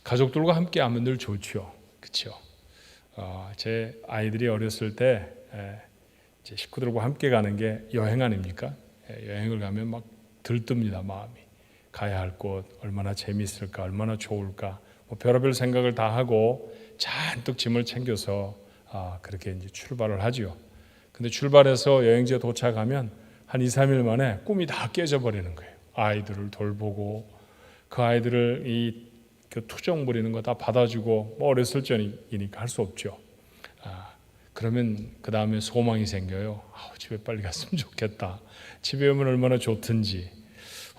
가족들과 함께 하면 늘 좋죠. 그렇죠? 제 아이들이 어렸을 때 제 식구들과 함께 가는 게 여행 아닙니까? 여행을 가면 막 들뜹니다, 마음이. 가야 할 곳, 얼마나 재미있을까, 얼마나 좋을까, 뭐 별의별 생각을 다 하고 잔뜩 짐을 챙겨서 그렇게 이제 출발을 하죠. 근데 출발해서 여행지에 도착하면 한 2, 3일 만에 꿈이 다 깨져버리는 거예요. 아이들을 돌보고 그 아이들을 그 투정 부리는 거 다 받아주고, 뭐 어렸을 적이니까 할 수 없죠. 그러면 그 다음에 소망이 생겨요. 집에 빨리 갔으면 좋겠다. 집에 오면 얼마나 좋든지.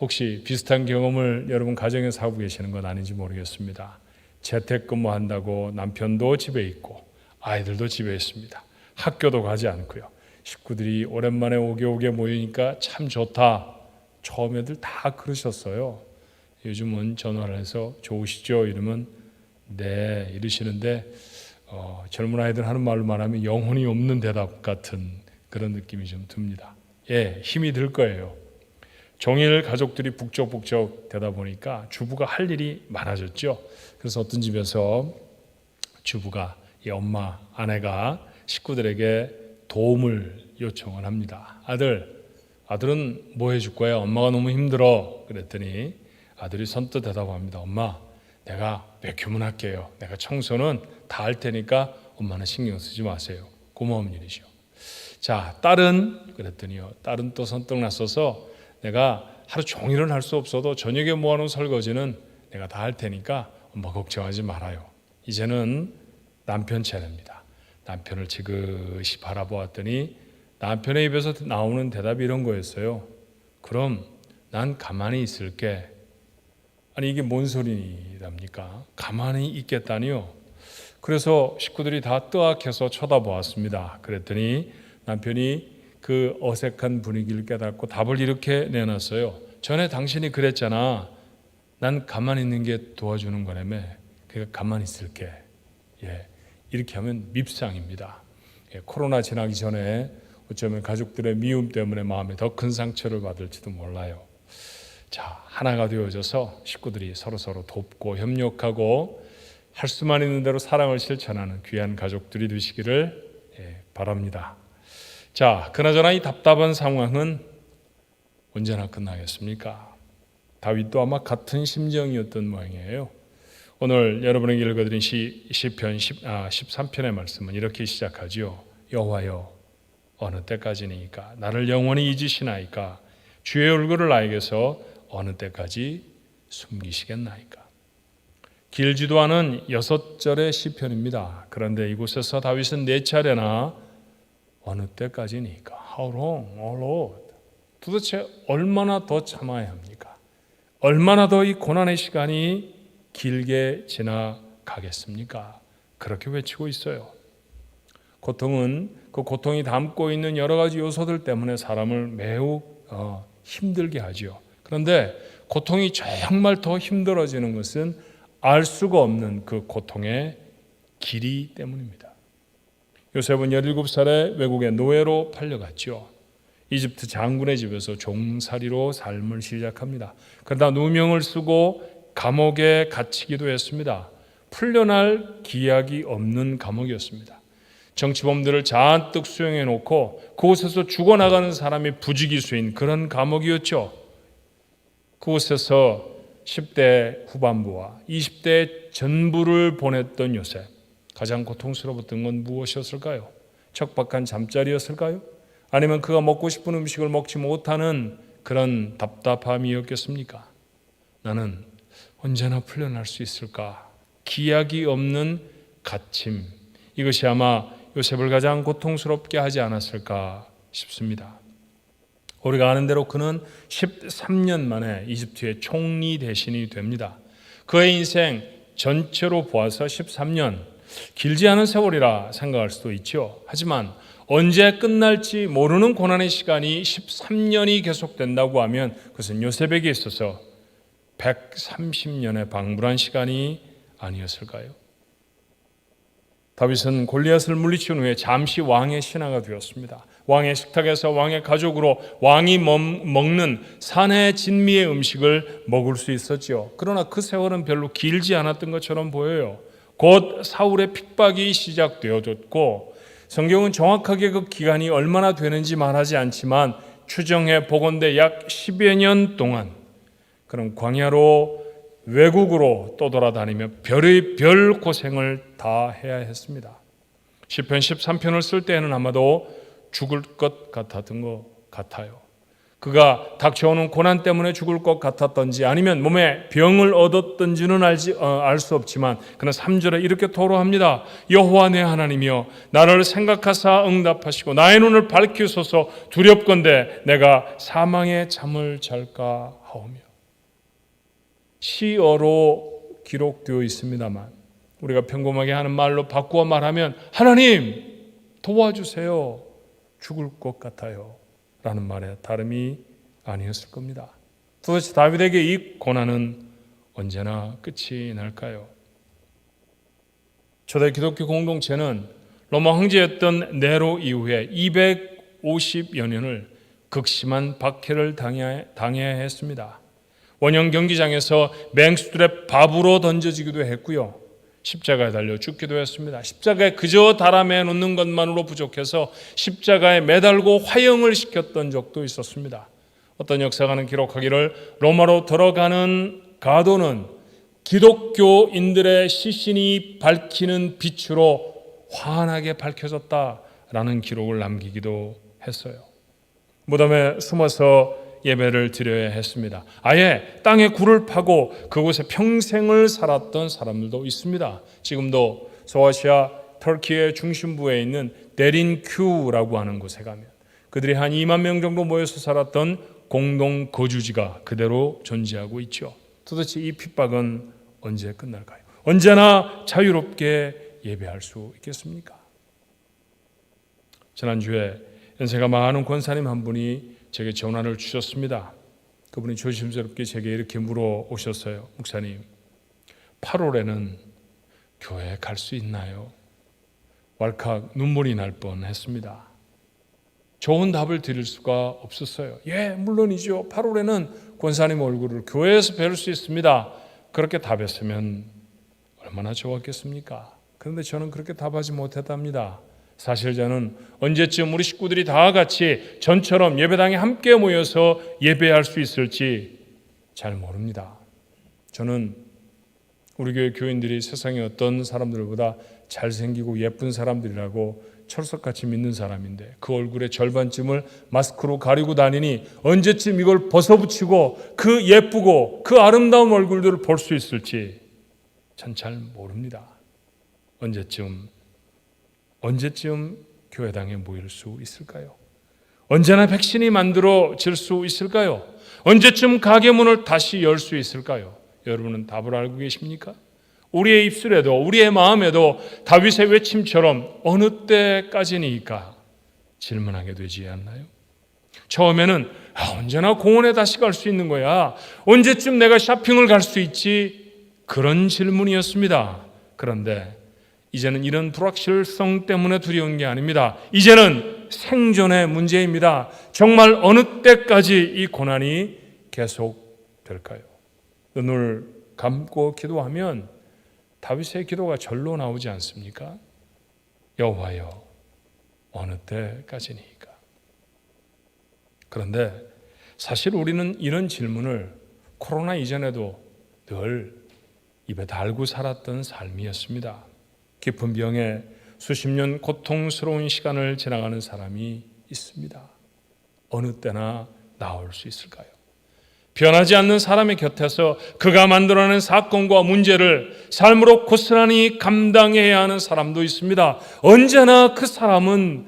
혹시 비슷한 경험을 여러분 가정에서 하고 계시는 건 아닌지 모르겠습니다. 재택근무한다고 남편도 집에 있고 아이들도 집에 있습니다. 학교도 가지 않고요. 식구들이 오랜만에 오게 모이니까 참 좋다. 처음 애들 다 그러셨어요. 요즘은 전화를 해서 좋으시죠? 이러면 네 이러시는데 젊은 아이들 하는 말로만 하면 영혼이 없는 대답 같은 그런 느낌이 좀 듭니다. 힘이 들 거예요. 종일 가족들이 북적북적 되다 보니까 주부가 할 일이 많아졌죠. 그래서 어떤 집에서 주부가, 엄마, 아내가 식구들에게 도움을 요청을 합니다. 아들은 뭐 해줄 거야? 엄마가 너무 힘들어. 그랬더니 아들이 선뜻 대답합니다. 엄마, 내가 베큐문 할게요. 내가 청소는 다 할 테니까 엄마는 신경 쓰지 마세요. 고마운 일이죠. 자, 딸은 그랬더니요. 딸은 또 선뜻 나서서 내가 하루 종일은 할 수 없어도 저녁에 모아놓은 설거지는 내가 다 할 테니까 엄마 걱정하지 말아요. 이제는 남편 차례입니다. 남편을 지그시 바라보았더니 남편의 입에서 나오는 대답이 이런 거였어요. 그럼 난 가만히 있을게. 아니 이게 뭔 소리랍니까? 가만히 있겠다니요. 그래서 식구들이 다 뜨악해서 쳐다보았습니다. 그랬더니 남편이 그 어색한 분위기를 깨닫고 답을 이렇게 내놨어요. 전에 당신이 그랬잖아. 난 가만히 있는 게 도와주는 거라며. 그러니까 가만히 있을게. 이렇게 하면 밉상입니다. 코로나 지나기 전에 어쩌면 가족들의 미움 때문에 마음에 더 큰 상처를 받을지도 몰라요. 자, 하나가 되어져서 식구들이 서로 돕고 협력하고 할 수만 있는 대로 사랑을 실천하는 귀한 가족들이 되시기를 바랍니다. 자, 그나저나 이 답답한 상황은 언제나 끝나겠습니까? 다윗도 아마 같은 심정이었던 모양이에요. 오늘 여러분에게 읽어드린 시편 13편의 말씀은 이렇게 시작하지요. 여호와여, 어느 때까지니까 나를 영원히 잊으시나이까? 주의 얼굴을 나에게서 어느 때까지 숨기시겠나이까? 길지도 않은 6절의 시편입니다. 그런데 이곳에서 다윗은 4차례나 어느 때까지니까? How long, O Lord? 도대체 얼마나 더 참아야 합니까? 얼마나 더 이 고난의 시간이 길게 지나가겠습니까? 그렇게 외치고 있어요. 고통은 그 고통이 담고 있는 여러 가지 요소들 때문에 사람을 매우 힘들게 하죠. 그런데 고통이 정말 더 힘들어지는 것은 알 수가 없는 그 고통의 길이 때문입니다. 요셉은 17살에 외국에 노예로 팔려갔죠. 이집트 장군의 집에서 종살이로 삶을 시작합니다. 그러다 누명을 쓰고 감옥에 갇히기도 했습니다. 풀려날 기약이 없는 감옥이었습니다. 정치범들을 잔뜩 수용해 놓고 그곳에서 죽어나가는 사람이 부지기수인 그런 감옥이었죠. 그곳에서 10대 후반부와 20대 전부를 보냈던 요셉. 가장 고통스러웠던 건 무엇이었을까요? 척박한 잠자리였을까요? 아니면 그가 먹고 싶은 음식을 먹지 못하는 그런 답답함이었겠습니까? 나는 언제나 풀려날 수 있을까? 기약이 없는 갇힘. 이것이 아마 요셉을 가장 고통스럽게 하지 않았을까 싶습니다. 우리가 아는 대로 그는 13년 만에 이집트의 총리 대신이 됩니다. 그의 인생 전체로 보아서 13년, 길지 않은 세월이라 생각할 수도 있죠. 하지만 언제 끝날지 모르는 고난의 시간이 13년이 계속된다고 하면 그것은 요셉에게 있어서 130년의 방불한 시간이 아니었을까요? 다윗은 골리앗을 물리친 후에 잠시 왕의 신하가 되었습니다. 왕의 식탁에서 왕의 가족으로 왕이 먹는 사내 진미의 음식을 먹을 수 있었죠. 그러나 그 세월은 별로 길지 않았던 것처럼 보여요. 곧 사울의 핍박이 시작되어졌고, 성경은 정확하게 그 기간이 얼마나 되는지 말하지 않지만 추정해 보건대 약 10여 년 동안 그런 광야로 외국으로 떠돌아다니며 별 고생을 다 해야 했습니다. 시편 13편을 쓸 때에는 아마도 죽을 것 같았던 것 같아요. 그가 닥쳐오는 고난 때문에 죽을 것 같았던지 아니면 몸에 병을 얻었던지는 알 수 없지만 그는 3절에 이렇게 토로합니다. 여호와 내 하나님이여 나를 생각하사 응답하시고 나의 눈을 밝히소서. 두렵건대 내가 사망의 잠을 잘까 하오며. 시어로 기록되어 있습니다만 우리가 평범하게 하는 말로 바꾸어 말하면 하나님 도와주세요. 죽을 것 같아요. 라는 말에 다름이 아니었을 겁니다. 도대체 다윗에게 이 고난은 언제나 끝이 날까요? 초대 기독교 공동체는 로마 황제였던 네로 이후에 250여 년을 극심한 박해를 당해야 했습니다. 원형 경기장에서 맹수들의 밥으로 던져지기도 했고요. 십자가에 달려 죽기도 했습니다. 십자가에 그저 달아매 놓는 것만으로 부족해서 십자가에 매달고 화형을 시켰던 적도 있었습니다. 어떤 역사가는 기록하기를 로마로 들어가는 가도는 기독교인들의 시신이 밝히는 빛으로 환하게 밝혀졌다라는 기록을 남기기도 했어요. 무덤에 숨어서 예배를 드려야 했습니다. 아예 땅에 굴을 파고 그곳에 평생을 살았던 사람들도 있습니다. 지금도 소아시아 터키의 중심부에 있는 데린큐라고 하는 곳에 가면 그들이 한 2만 명 정도 모여서 살았던 공동 거주지가 그대로 존재하고 있죠. 도대체 이 핍박은 언제 끝날까요? 언제나 자유롭게 예배할 수 있겠습니까? 지난주에 연세가 많은 권사님 한 분이 제게 전화를 주셨습니다. 그분이 조심스럽게 제게 이렇게 물어오셨어요. 목사님, 8월에는 교회에 갈 수 있나요? 왈칵 눈물이 날 뻔했습니다. 좋은 답을 드릴 수가 없었어요. 예, 물론이죠. 8월에는 권사님 얼굴을 교회에서 뵐 수 있습니다. 그렇게 답했으면 얼마나 좋았겠습니까? 그런데 저는 그렇게 답하지 못했답니다. 사실 저는 언제쯤 우리 식구들이 다 같이 전처럼 예배당에 함께 모여서 예배할 수 있을지 잘 모릅니다. 저는 우리 교회 교인들이 세상의 어떤 사람들보다 잘생기고 예쁜 사람들이라고 철석같이 믿는 사람인데 그 얼굴의 절반쯤을 마스크로 가리고 다니니 언제쯤 이걸 벗어붙이고 그 예쁘고 그 아름다운 얼굴들을 볼 수 있을지 전 잘 모릅니다. 언제쯤 교회당에 모일 수 있을까요? 언제나 백신이 만들어질 수 있을까요? 언제쯤 가게 문을 다시 열 수 있을까요? 여러분은 답을 알고 계십니까? 우리의 입술에도 우리의 마음에도 다윗의 외침처럼 어느 때까지니까 질문하게 되지 않나요? 처음에는 언제나 공원에 다시 갈 수 있는 거야? 언제쯤 내가 쇼핑을 갈 수 있지? 그런 질문이었습니다. 그런데 이제는 이런 불확실성 때문에 두려운 게 아닙니다. 이제는 생존의 문제입니다. 정말 어느 때까지 이 고난이 계속될까요? 눈을 감고 기도하면 다윗의 기도가 절로 나오지 않습니까? 여호와여, 어느 때까지니까? 그런데 사실 우리는 이런 질문을 코로나 이전에도 늘 입에 달고 살았던 삶이었습니다. 깊은 병에 수십 년 고통스러운 시간을 지나가는 사람이 있습니다. 어느 때나 나올 수 있을까요? 변하지 않는 사람의 곁에서 그가 만들어낸 사건과 문제를 삶으로 고스란히 감당해야 하는 사람도 있습니다. 언제나 그 사람은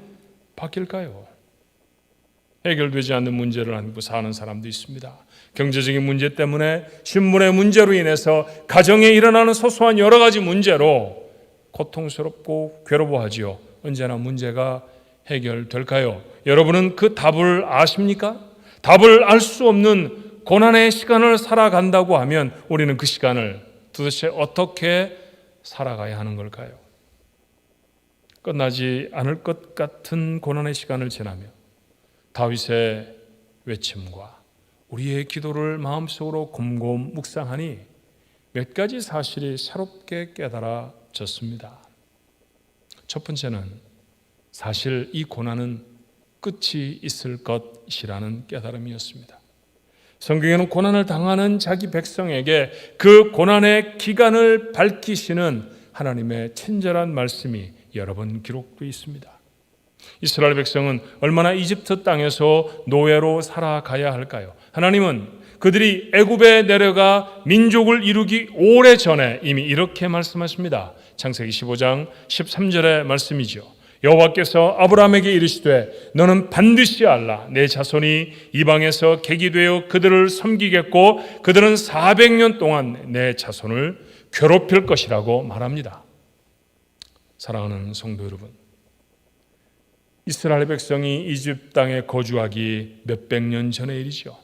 바뀔까요? 해결되지 않는 문제를 안고 사는 사람도 있습니다. 경제적인 문제 때문에 신분의 문제로 인해서 가정에 일어나는 소소한 여러 가지 문제로 고통스럽고 괴로워하지요. 언제나 문제가 해결될까요? 여러분은 그 답을 아십니까? 답을 알 수 없는 고난의 시간을 살아간다고 하면 우리는 그 시간을 도대체 어떻게 살아가야 하는 걸까요? 끝나지 않을 것 같은 고난의 시간을 지나며 다윗의 외침과 우리의 기도를 마음속으로 곰곰 묵상하니 몇 가지 사실이 새롭게 깨달아졌습니다. 첫 번째는 사실 이 고난은 끝이 있을 것이라는 깨달음이었습니다. 성경에는 고난을 당하는 자기 백성에게 그 고난의 기간을 밝히시는 하나님의 친절한 말씀이 여러 번 기록되어 있습니다. 이스라엘 백성은 얼마나 이집트 땅에서 노예로 살아가야 할까요? 하나님은 그들이 애굽에 내려가 민족을 이루기 오래전에 이미 이렇게 말씀하십니다. 창세기 15장 13절의 말씀이죠. 여호와께서 아브라함에게 이르시되 너는 반드시 알라 내 자손이 이방에서 객이 되어 그들을 섬기겠고 그들은 400년 동안 내 자손을 괴롭힐 것이라고 말합니다. 사랑하는 성도 여러분, 이스라엘 백성이 이집트 땅에 거주하기 몇백 년 전의 일이죠.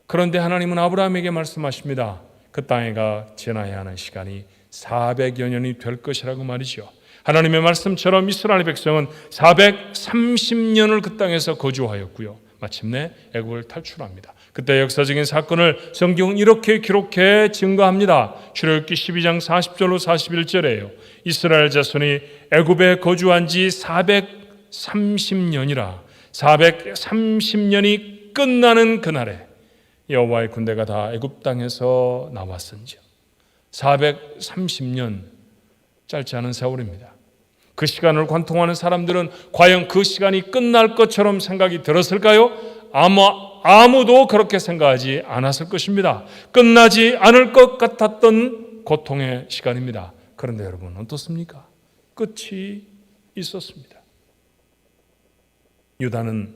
그런데 하나님은 아브라함에게 말씀하십니다. 그 땅에가 지나야 하는 시간이 400여 년이 될 것이라고 말이죠. 하나님의 말씀처럼 이스라엘 백성은 430년을 그 땅에서 거주하였고요. 마침내 애굽을 탈출합니다. 그때 역사적인 사건을 성경은 이렇게 기록해 증거합니다. 출애굽기 12장 40절로 41절이에요. 이스라엘 자손이 애굽에 거주한 지 430년이라 430년이 끝나는 그날에 여호와의 군대가 다 애굽 땅에서 나왔은지요. 430년 짧지 않은 세월입니다. 그 시간을 관통하는 사람들은 과연 그 시간이 끝날 것처럼 생각이 들었을까요? 아무도 그렇게 생각하지 않았을 것입니다. 끝나지 않을 것 같았던 고통의 시간입니다. 그런데 여러분 어떻습니까? 끝이 있었습니다. 유다는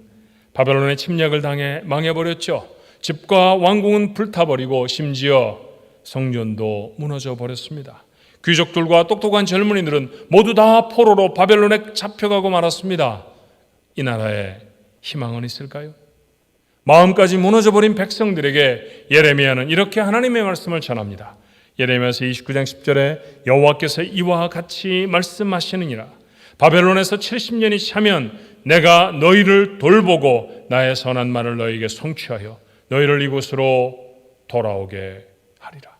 바벨론의 침략을 당해 망해버렸죠. 집과 왕궁은 불타버리고 심지어 성전도 무너져 버렸습니다. 귀족들과 똑똑한 젊은이들은 모두 다 포로로 바벨론에 잡혀가고 말았습니다. 이 나라에 희망은 있을까요? 마음까지 무너져버린 백성들에게 예레미야는 이렇게 하나님의 말씀을 전합니다. 예레미야서 29장 10절에 여호와께서 이와 같이 말씀하시느니라. 바벨론에서 70년이 차면 내가 너희를 돌보고 나의 선한 말을 너희에게 성취하여 너희를 이곳으로 돌아오게 하리라.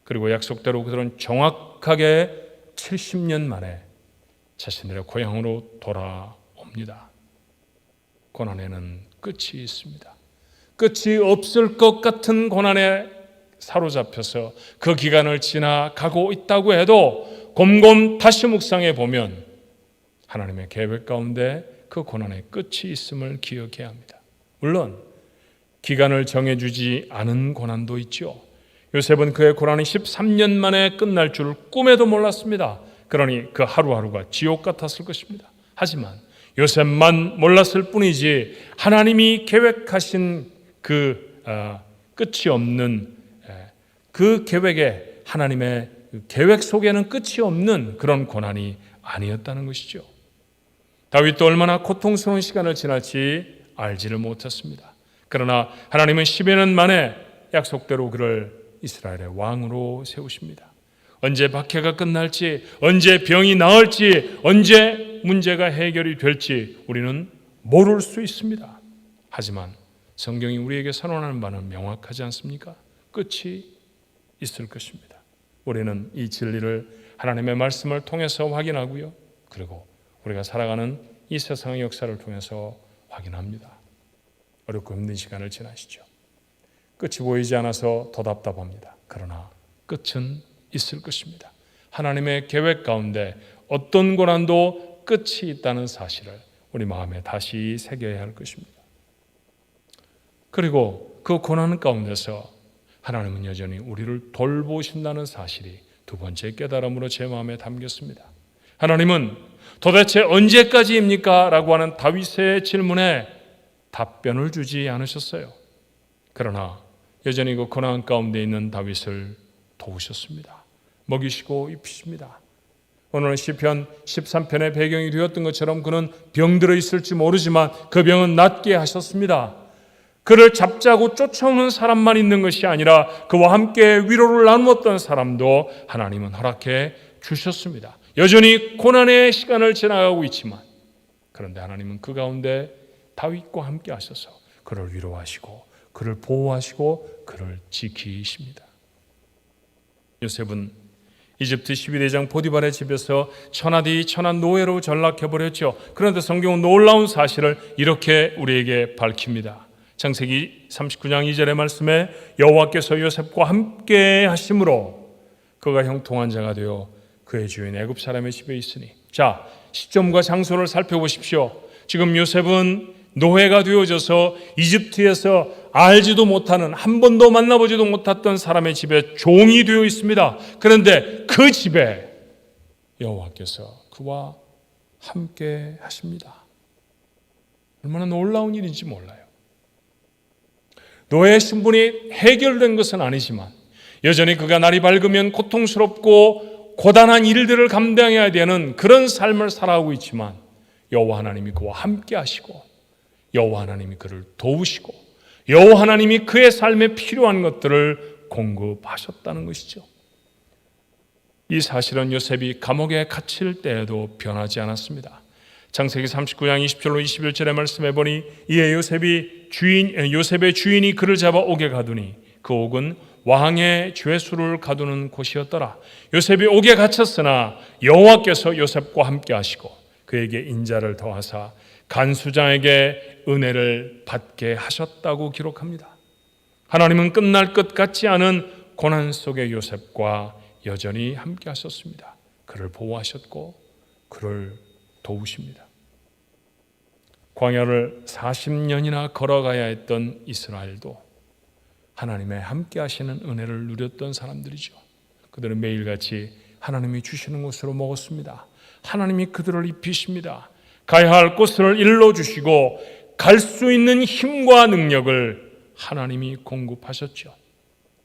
그리고 약속대로 그들은 정확하게 70년 만에 자신들의 고향으로 돌아옵니다. 고난에는 끝이 있습니다. 끝이 없을 것 같은 고난에 사로잡혀서 그 기간을 지나가고 있다고 해도 곰곰 다시 묵상해 보면 하나님의 계획 가운데 그 고난의 끝이 있음을 기억해야 합니다. 물론 기간을 정해주지 않은 고난도 있죠. 요셉은 그의 고난이 13년 만에 끝날 줄 꿈에도 몰랐습니다. 그러니 그 하루하루가 지옥 같았을 것입니다. 하지만 요셉만 몰랐을 뿐이지 하나님이 계획하신 그 끝이 없는 그 계획에 하나님의 계획 속에는 끝이 없는 그런 고난이 아니었다는 것이죠. 다윗도 얼마나 고통스러운 시간을 지날지 알지를 못했습니다. 그러나 하나님은 10여 년 만에 약속대로 그를 이스라엘의 왕으로 세우십니다. 언제 박해가 끝날지, 언제 병이 나을지, 언제 문제가 해결이 될지 우리는 모를 수 있습니다. 하지만 성경이 우리에게 선언하는 바는 명확하지 않습니까? 끝이 있을 것입니다. 우리는 이 진리를 하나님의 말씀을 통해서 확인하고요. 그리고 우리가 살아가는 이 세상의 역사를 통해서 확인합니다. 어렵고 힘든 시간을 지나시죠. 끝이 보이지 않아서 더 답답합니다. 그러나 끝은 있을 것입니다. 하나님의 계획 가운데 어떤 고난도 끝이 있다는 사실을 우리 마음에 다시 새겨야 할 것입니다. 그리고 그 고난 가운데서 하나님은 여전히 우리를 돌보신다는 사실이 두 번째 깨달음으로 제 마음에 담겼습니다. 하나님은 도대체 언제까지입니까? 라고 하는 다윗의 질문에 답변을 주지 않으셨어요. 그러나 여전히 그 고난 가운데 있는 다윗을 도우셨습니다. 먹이시고 입히십니다. 오늘 시편 13편의 배경이 되었던 것처럼 그는 병들어 있을지 모르지만 그 병은 낫게 하셨습니다. 그를 잡자고 쫓아오는 사람만 있는 것이 아니라 그와 함께 위로를 나누었던 사람도 하나님은 허락해 주셨습니다. 여전히 고난의 시간을 지나가고 있지만, 그런데 하나님은 그 가운데 다윗과 함께 하셔서 그를 위로하시고 그를 보호하시고 그를 지키십니다. 요셉은 이집트 12대장 포디발의 집에서 천하디 천한 노예로 전락해버렸죠. 그런데 성경은 놀라운 사실을 이렇게 우리에게 밝힙니다. 창세기 39장 2절의 말씀에 여호와께서 요셉과 함께 하심으로 그가 형통한 자가 되어 그의 주인 애굽 사람의 집에 있으니. 자, 시점과 장소를 살펴보십시오. 지금 요셉은 노예가 되어져서 이집트에서 알지도 못하는, 한 번도 만나보지도 못했던 사람의 집에 종이 되어 있습니다. 그런데 그 집에 여호와께서 그와 함께 하십니다. 얼마나 놀라운 일인지 몰라요. 노예 신분이 해결된 것은 아니지만 여전히 그가 날이 밝으면 고통스럽고 고단한 일들을 감당해야 되는 그런 삶을 살아가고 있지만 여호와 하나님이 그와 함께 하시고 여호와 하나님이 그를 도우시고 여호와 하나님이 그의 삶에 필요한 것들을 공급하셨다는 것이죠. 이 사실은 요셉이 감옥에 갇힐 때에도 변하지 않았습니다. 창세기 39장 20절로 21절의 말씀에 보니 이에 요셉의 주인이 그를 잡아 옥에 가두니 그 옥은 왕의 죄수를 가두는 곳이었더라. 요셉이 옥에 갇혔으나 여호와께서 요셉과 함께 하시고 그에게 인자를 더하사 간수장에게 은혜를 받게 하셨다고 기록합니다. 하나님은 끝날 것 같지 않은 고난 속의 요셉과 여전히 함께 하셨습니다. 그를 보호하셨고 그를 도우십니다. 광야를 40년이나 걸어가야 했던 이스라엘도 하나님의 함께 하시는 은혜를 누렸던 사람들이죠. 그들은 매일같이 하나님이 주시는 것으로 먹었습니다. 하나님이 그들을 입히십니다. 가야 할 곳을 일러주시고 갈 수 있는 힘과 능력을 하나님이 공급하셨죠.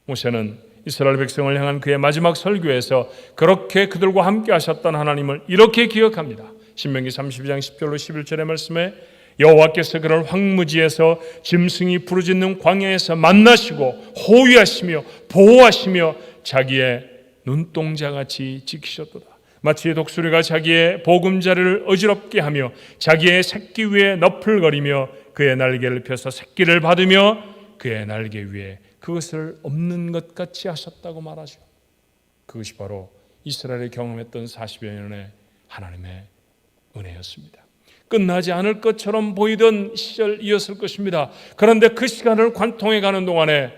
모세는 이스라엘 백성을 향한 그의 마지막 설교에서 그렇게 그들과 함께 하셨던 하나님을 이렇게 기억합니다. 신명기 32장 10절로 11절의 말씀에 여호와께서 그를 황무지에서 짐승이 부르짖는 광야에서 만나시고 호위하시며 보호하시며 자기의 눈동자같이 지키셨도다. 마치 독수리가 자기의 보금자리를 어지럽게 하며 자기의 새끼 위에 너풀거리며 그의 날개를 펴서 새끼를 받으며 그의 날개 위에 그것을 없는 것 같이 하셨다고 말하죠. 그것이 바로 이스라엘이 경험했던 40여 년의 하나님의 은혜였습니다. 끝나지 않을 것처럼 보이던 시절이었을 것입니다. 그런데 그 시간을 관통해 가는 동안에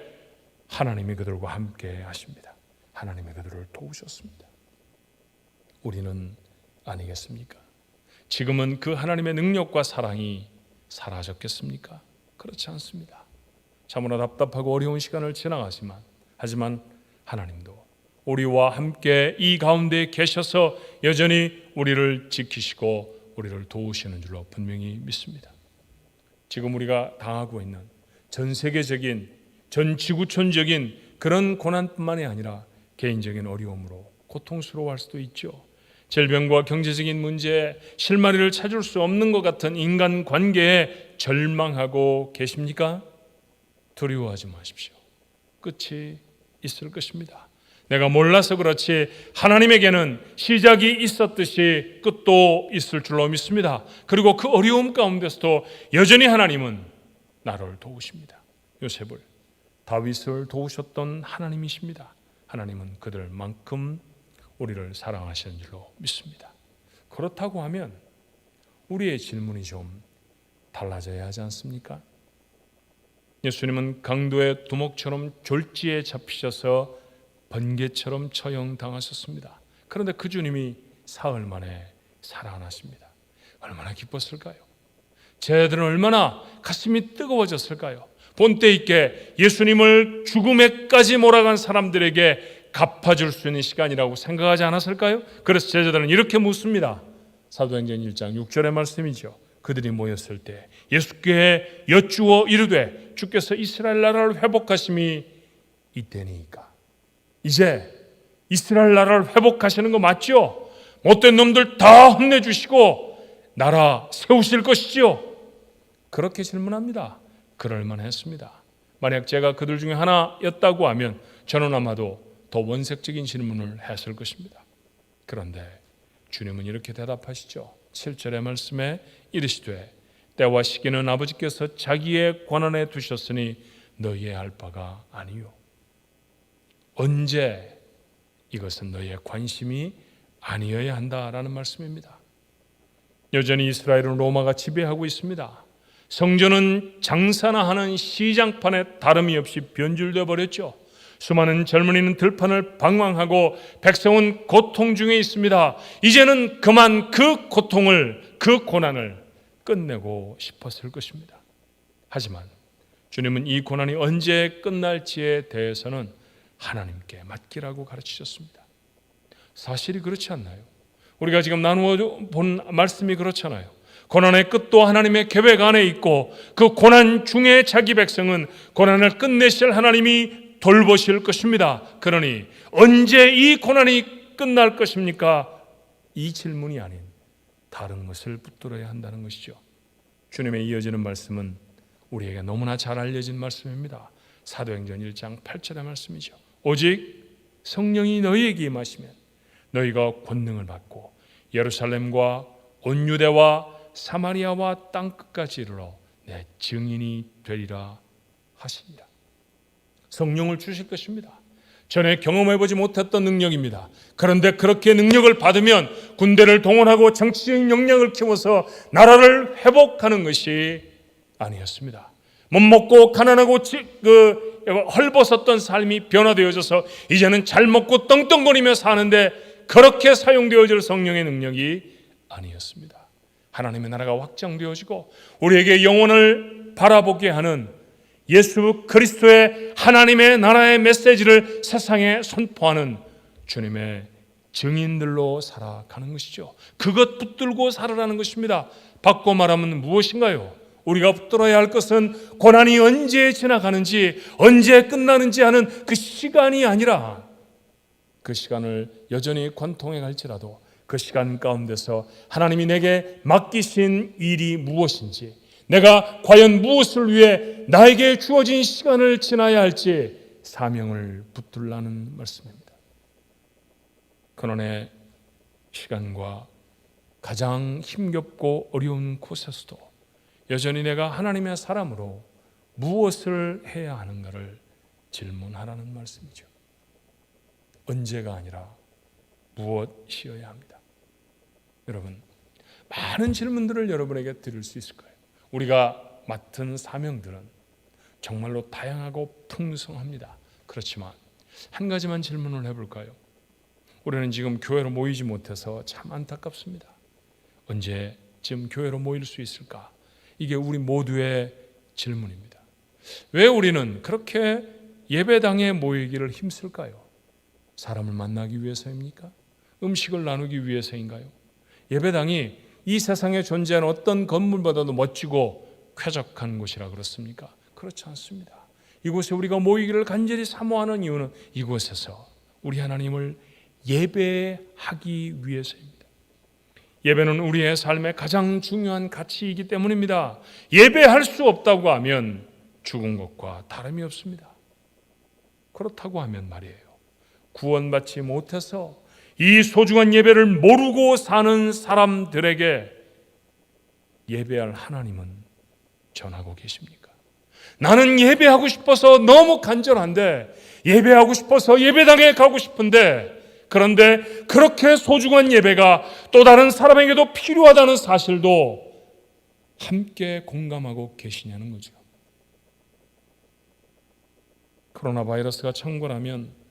하나님이 그들과 함께 하십니다. 하나님이 그들을 도우셨습니다. 우리는 아니겠습니까? 지금은 그 하나님의 능력과 사랑이 사라졌겠습니까? 그렇지 않습니다. 참으로 답답하고 어려운 시간을 지나가지만 하지만 하나님도 우리와 함께 이 가운데 계셔서 여전히 우리를 지키시고 우리를 도우시는 줄로 분명히 믿습니다. 지금 우리가 당하고 있는 전 세계적인 전 지구촌적인 그런 고난뿐만이 아니라 개인적인 어려움으로 고통스러워할 수도 있죠. 질병과 경제적인 문제에 실마리를 찾을 수 없는 것 같은 인간관계에 절망하고 계십니까? 두려워하지 마십시오. 끝이 있을 것입니다. 내가 몰라서 그렇지 하나님에게는 시작이 있었듯이 끝도 있을 줄로 믿습니다. 그리고 그 어려움 가운데서도 여전히 하나님은 나를 도우십니다. 요셉을, 다윗을 도우셨던 하나님이십니다. 하나님은 그들만큼 우리를 사랑하시는 줄로 믿습니다. 그렇다고 하면 우리의 질문이 좀 달라져야 하지 않습니까? 예수님은 강도의 두목처럼 졸지에 잡히셔서 번개처럼 처형당하셨습니다. 그런데 그 주님이 사흘 만에 살아나십니다. 얼마나 기뻤을까요? 제자들은 얼마나 가슴이 뜨거워졌을까요? 본때 있게 예수님을 죽음에까지 몰아간 사람들에게 갚아줄 수 있는 시간이라고 생각하지 않았을까요? 그래서 제자들은 이렇게 묻습니다. 사도행전 1장 6절의 말씀이죠. 그들이 모였을 때 예수께 여쭈어 이르되 주께서 이스라엘 나라를 회복하심이 이때니까. 이제 이스라엘 나라를 회복하시는 거 맞죠? 못된 놈들 다 혼내주시고 나라 세우실 것이지요? 그렇게 질문합니다. 그럴 만했습니다. 만약 제가 그들 중에 하나였다고 하면 저는 아마도 더 원색적인 질문을 했을 것입니다. 그런데 주님은 이렇게 대답하시죠. 7절의 말씀에 이르시되 때와 시기는 아버지께서 자기의 권한에 두셨으니 너희의 할 바가 아니요. 언제 이것은 너희의 관심이 아니어야 한다라는 말씀입니다. 여전히 이스라엘은 로마가 지배하고 있습니다. 성전은 장사나 하는 시장판에 다름이 없이 변질되어 버렸죠. 수많은 젊은이는 들판을 방황하고 백성은 고통 중에 있습니다. 이제는 그만 그 고통을, 그 고난을 끝내고 싶었을 것입니다. 하지만 주님은 이 고난이 언제 끝날지에 대해서는 하나님께 맡기라고 가르치셨습니다. 사실이 그렇지 않나요? 우리가 지금 나누어 본 말씀이 그렇잖아요. 고난의 끝도 하나님의 계획 안에 있고 그 고난 중에 자기 백성은 고난을 끝내실 하나님이 돌보실 것입니다. 그러니 언제 이 고난이 끝날 것입니까? 이 질문이 아닌 다른 것을 붙들어야 한다는 것이죠. 주님의 이어지는 말씀은 우리에게 너무나 잘 알려진 말씀입니다. 사도행전 1장 8절의 말씀이죠. 오직 성령이 너희에게 임하시면 너희가 권능을 받고 예루살렘과 온 유대와 사마리아와 땅끝까지 이르러 내 증인이 되리라 하시니라. 성령을 주실 것입니다. 전에 경험해보지 못했던 능력입니다. 그런데 그렇게 능력을 받으면 군대를 동원하고 정치적인 역량을 키워서 나라를 회복하는 것이 아니었습니다. 못 먹고 가난하고 헐벗었던 삶이 변화되어져서 이제는 잘 먹고 떵떵거리며 사는데 그렇게 사용되어질 성령의 능력이 아니었습니다. 하나님의 나라가 확장되어지고 우리에게 영혼을 바라보게 하는 예수 그리스도의 하나님의 나라의 메시지를 세상에 선포하는 주님의 증인들로 살아가는 것이죠. 그것 붙들고 살아가는 것입니다. 바꿔 말하면 무엇인가요? 우리가 붙들어야 할 것은 고난이 언제 지나가는지 언제 끝나는지 하는 그 시간이 아니라 그 시간을 여전히 관통해 갈지라도 그 시간 가운데서 하나님이 내게 맡기신 일이 무엇인지, 내가 과연 무엇을 위해 나에게 주어진 시간을 지나야 할지 사명을 붙들라는 말씀입니다. 고난의 시간과 가장 힘겹고 어려운 곳에서도 여전히 내가 하나님의 사람으로 무엇을 해야 하는가를 질문하라는 말씀이죠. 언제가 아니라 무엇이어야 합니다. 여러분, 많은 질문들을 여러분에게 드릴 수 있을 거예요. 우리가 맡은 사명들은 정말로 다양하고 풍성합니다. 그렇지만 한 가지만 질문을 해볼까요? 우리는 지금 교회로 모이지 못해서 참 안타깝습니다. 언제쯤 교회로 모일 수 있을까? 이게 우리 모두의 질문입니다. 왜 우리는 그렇게 예배당에 모이기를 힘쓸까요? 사람을 만나기 위해서입니까? 음식을 나누기 위해서인가요? 예배당이 이 세상에 존재하는 어떤 건물보다도 멋지고 쾌적한 곳이라 그렇습니까? 그렇지 않습니다. 이곳에 우리가 모이기를 간절히 사모하는 이유는 이곳에서 우리 하나님을 예배하기 위해서입니다. 예배는 우리의 삶의 가장 중요한 가치이기 때문입니다. 예배할 수 없다고 하면 죽은 것과 다름이 없습니다. 그렇다고 하면 말이에요, 구원받지 못해서 이 소중한 예배를 모르고 사는 사람들에게 예배할 하나님은 전하고 계십니까? 나는 예배하고 싶어서 너무 간절한데, 예배하고 싶어서 예배당에 가고 싶은데, 그런데 그렇게 소중한 예배가 또 다른 사람에게도 필요하다는 사실도 함께 공감하고 계시냐는 거죠. 코로나 바이러스가 창궐하면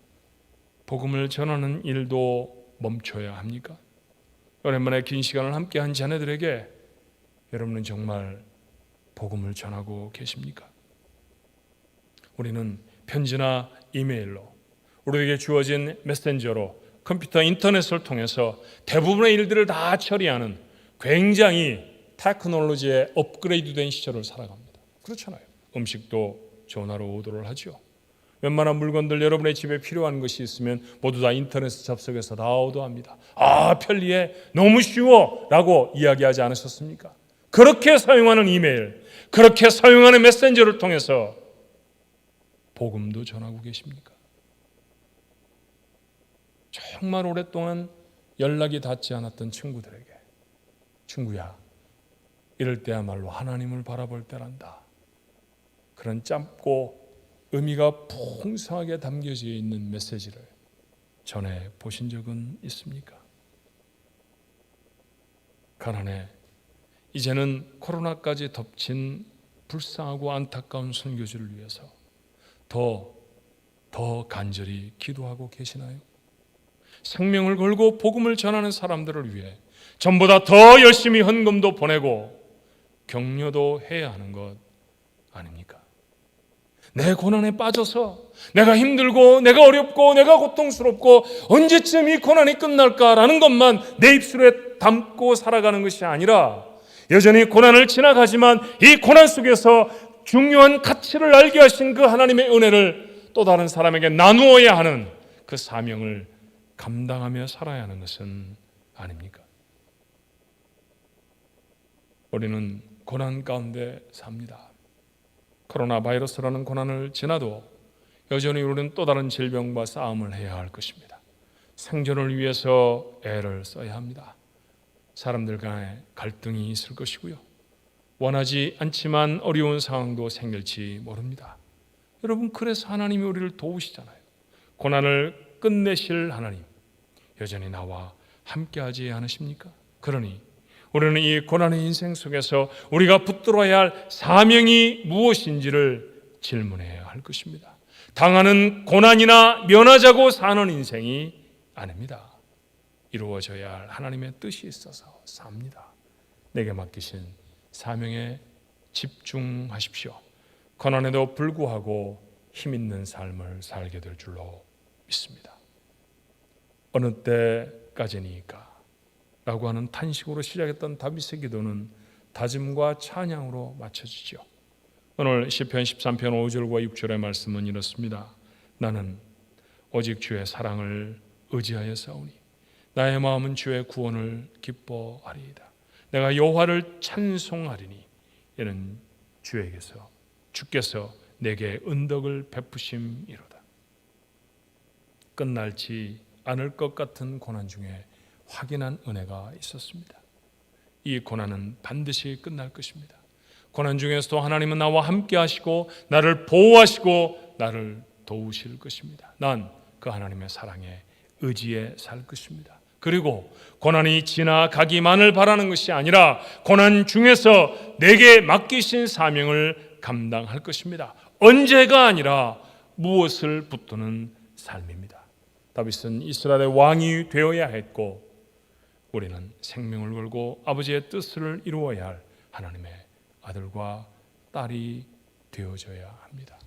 복음을 전하는 일도 멈춰야 합니까? 오랜만에 긴 시간을 함께한 자녀들에게 여러분은 정말 복음을 전하고 계십니까? 우리는 편지나 이메일로, 우리에게 주어진 메신저로, 컴퓨터, 인터넷을 통해서 대부분의 일들을 다 처리하는 굉장히 테크놀로지에 업그레이드된 시절을 살아갑니다. 그렇잖아요. 음식도 전화로 오더를 하죠. 웬만한 물건들 여러분의 집에 필요한 것이 있으면 모두 다 인터넷 접속해서 다 오더합니다. 아, 편리해, 너무 쉬워 라고 이야기하지 않으셨습니까? 그렇게 사용하는 이메일, 그렇게 사용하는 메신저를 통해서 복음도 전하고 계십니까? 정말 오랫동안 연락이 닿지 않았던 친구들에게 친구야, 이럴 때야말로 하나님을 바라볼 때란다. 그런 짧고 의미가 풍성하게 담겨져 있는 메시지를 전해 보신 적은 있습니까? 가난해 이제는 코로나까지 덮친 불쌍하고 안타까운 선교지를 위해서 더 간절히 기도하고 계시나요? 생명을 걸고 복음을 전하는 사람들을 위해 전보다 더 열심히 헌금도 보내고 격려도 해야 하는 것 아닙니까? 내 고난에 빠져서 내가 힘들고 내가 어렵고 내가 고통스럽고 언제쯤 이 고난이 끝날까라는 것만 내 입술에 담고 살아가는 것이 아니라 여전히 고난을 지나가지만 이 고난 속에서 중요한 가치를 알게 하신 그 하나님의 은혜를 또 다른 사람에게 나누어야 하는 그 사명을 감당하며 살아야 하는 것은 아닙니까? 우리는 고난 가운데 삽니다. 코로나 바이러스라는 고난을 지나도 여전히 우리는 또 다른 질병과 싸움을 해야 할 것입니다. 생존을 위해서 애를 써야 합니다. 사람들 간에 갈등이 있을 것이고요. 원하지 않지만 어려운 상황도 생길지 모릅니다. 여러분, 그래서 하나님이 우리를 도우시잖아요. 고난을 끝내실 하나님, 여전히 나와 함께하지 않으십니까? 그러니 우리는 이 고난의 인생 속에서 우리가 붙들어야 할 사명이 무엇인지를 질문해야 할 것입니다. 당하는 고난이나 면하자고 사는 인생이 아닙니다. 이루어져야 할 하나님의 뜻이 있어서 삽니다. 내게 맡기신 사명에 집중하십시오. 고난에도 불구하고 힘있는 삶을 살게 될 줄로 믿습니다. 어느 때까지니까? 라고 하는 탄식으로 시작했던 다윗의 기도는 다짐과 찬양으로 맞춰지죠. 오늘 시편 13편 5절과 6절의 말씀은 이렇습니다. 나는 오직 주의 사랑을 의지하여 싸우니 나의 마음은 주의 구원을 기뻐하리이다. 내가 여호와를 찬송하리니 이는 주께서 내게 은덕을 베푸심이로다. 끝날지 않을 것 같은 고난 중에 확인한 은혜가 있었습니다. 이 고난은 반드시 끝날 것입니다. 고난 중에서도 하나님은 나와 함께 하시고 나를 보호하시고 나를 도우실 것입니다. 난 그 하나님의 사랑에 의지해 살 것입니다. 그리고 고난이 지나가기만을 바라는 것이 아니라 고난 중에서 내게 맡기신 사명을 감당할 것입니다. 언제가 아니라 무엇을 붙드는 삶입니다. 다윗은 이스라엘의 왕이 되어야 했고 우리는 생명을 걸고 아버지의 뜻을 이루어야 할 하나님의 아들과 딸이 되어져야 합니다.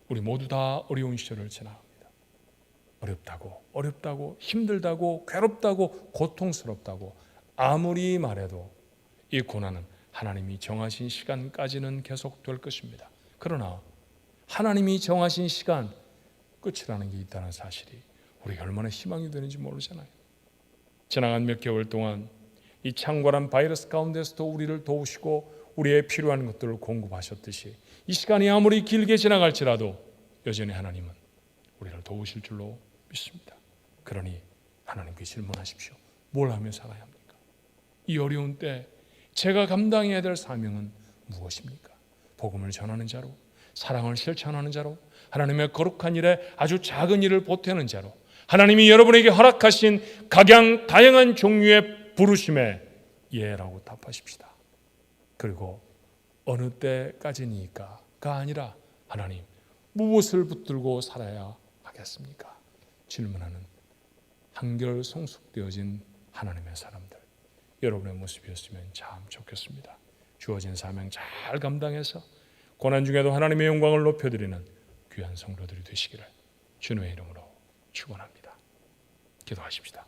우리 모두 다 어려운 시절을 지나갑니다. 어렵다고 힘들다고 괴롭다고 고통스럽다고 아무리 말해도 이 고난은 하나님이 정하신 시간까지는 계속될 것입니다. 그러나 하나님이 정하신 시간 끝이라는 게 있다는 사실이 우리가 얼마나 희망이 되는지 모르잖아요. 지나간 몇 개월 동안 이 창궐한 바이러스 가운데서도 우리를 도우시고 우리의 필요한 것들을 공급하셨듯이 이 시간이 아무리 길게 지나갈지라도 여전히 하나님은 우리를 도우실 줄로 믿습니다. 그러니 하나님께 질문하십시오. 뭘 하며 살아야 합니까? 이 어려운 때 제가 감당해야 될 사명은 무엇입니까? 복음을 전하는 자로, 사랑을 실천하는 자로, 하나님의 거룩한 일에 아주 작은 일을 보태는 자로, 하나님이 여러분에게 허락하신 각양 다양한 종류의 부르심에 예라고 답하십시다. 그리고 어느 때까지니까가 아니라 하나님 무엇을 붙들고 살아야 하겠습니까? 질문하는 한결 성숙되어진 하나님의 사람들, 여러분의 모습이었으면 참 좋겠습니다. 주어진 사명 잘 감당해서 고난 중에도 하나님의 영광을 높여드리는 귀한 성도들이 되시기를 주님의 이름으로 축원합니다. 기도하십시다.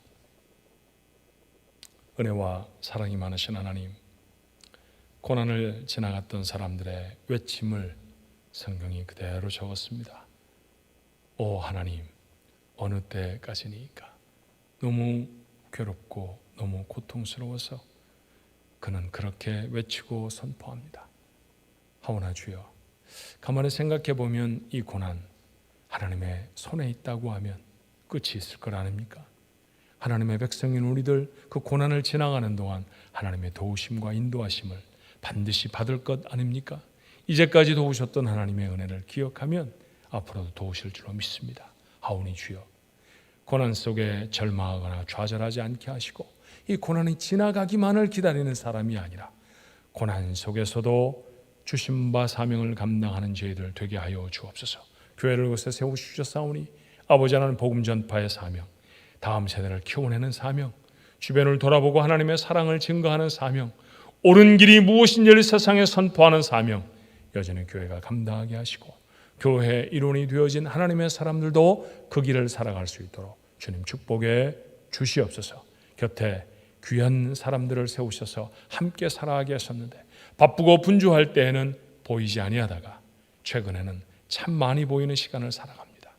은혜와 사랑이 많으신 하나님, 고난을 지나갔던 사람들의 외침을 성경이 그대로 적었습니다. 오 하나님, 어느 때까지니까? 너무 괴롭고 너무 고통스러워서 그는 그렇게 외치고 선포합니다. 하오나 주여, 가만히 생각해 보면 이 고난 하나님의 손에 있다고 하면 끝이 있을 걸 아닙니까? 하나님의 백성인 우리들 그 고난을 지나가는 동안 하나님의 도우심과 인도하심을 반드시 받을 것 아닙니까? 이제까지 도우셨던 하나님의 은혜를 기억하면 앞으로도 도우실 줄로 믿습니다. 하오니 주여, 고난 속에 절망하거나 좌절하지 않게 하시고 이 고난이 지나가기만을 기다리는 사람이 아니라 고난 속에서도 주신 바 사명을 감당하는 저희들 되게 하여 주옵소서. 교회를 곳에 세우시셨사오니 아버지 하나님 복음 전파의 사명, 다음 세대를 키워내는 사명, 주변을 돌아보고 하나님의 사랑을 증거하는 사명, 옳은 길이 무엇인지를 세상에 선포하는 사명, 여전히 교회가 감당하게 하시고 교회의 일원이 되어진 하나님의 사람들도 그 길을 살아갈 수 있도록 주님 축복해 주시옵소서. 곁에 귀한 사람들을 세우셔서 함께 살아가게 하셨는데 바쁘고 분주할 때에는 보이지 아니하다가 최근에는 참 많이 보이는 시간을 살아갑니다.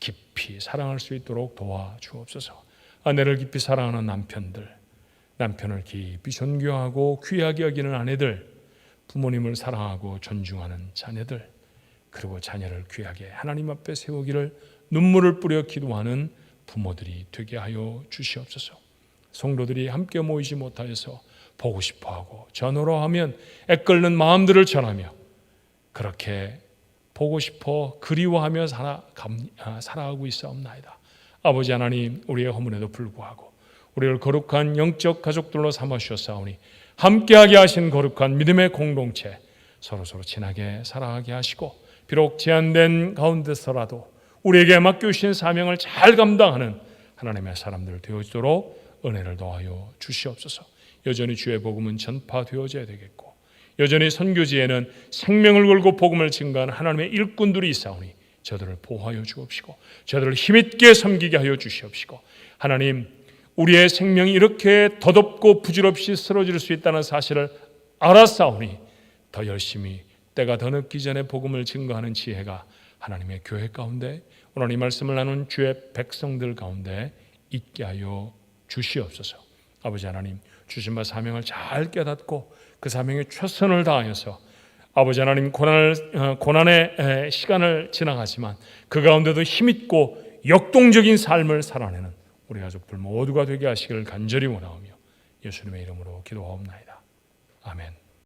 깊이 사랑할 수 있도록 도와주옵소서. 아내를 깊이 사랑하는 남편들, 남편을 깊이 존경하고 귀하게 여기는 아내들, 부모님을 사랑하고 존중하는 자녀들, 그리고 자녀를 귀하게 하나님 앞에 세우기를 눈물을 뿌려 기도하는 부모들이 되게 하여 주시옵소서. 성도들이 함께 모이지 못하여서 보고 싶어하고 전화로 하면 애끓는 마음들을 전하며 그렇게 보고 싶어 그리워하며 살아가고 있사옵나이다. 아버지 하나님, 우리의 허물에도 불구하고 우리를 거룩한 영적 가족들로 삼아주셨사오니 함께하게 하신 거룩한 믿음의 공동체, 서로서로 친하게 살아가게 하시고 비록 제한된 가운데서라도 우리에게 맡겨주신 사명을 잘 감당하는 하나님의 사람들 되어지도록 은혜를 더하여 주시옵소서. 여전히 주의 복음은 전파되어져야 되겠고 여전히 선교지에는 생명을 걸고 복음을 증거하는 하나님의 일꾼들이 있사오니 저들을 보호하여 주옵시고 저들을 힘있게 섬기게 하여 주시옵시고 하나님, 우리의 생명이 이렇게 덧없고 부질없이 쓰러질 수 있다는 사실을 알았사오니 더 열심히 때가 더 늦기 전에 복음을 증거하는 지혜가 하나님의 교회 가운데 오늘 이 말씀을 나눈 주의 백성들 가운데 있게 하여 주시옵소서. 아버지 하나님, 주신 바 사명을 잘 깨닫고 그 사명에 최선을 다하여서 아버지 하나님, 고난의 시간을 지나가지만 그 가운데도 힘있고 역동적인 삶을 살아내는 우리 가족들 모두가 되게 하시기를 간절히 원하오며 예수님의 이름으로 기도하옵나이다. 아멘.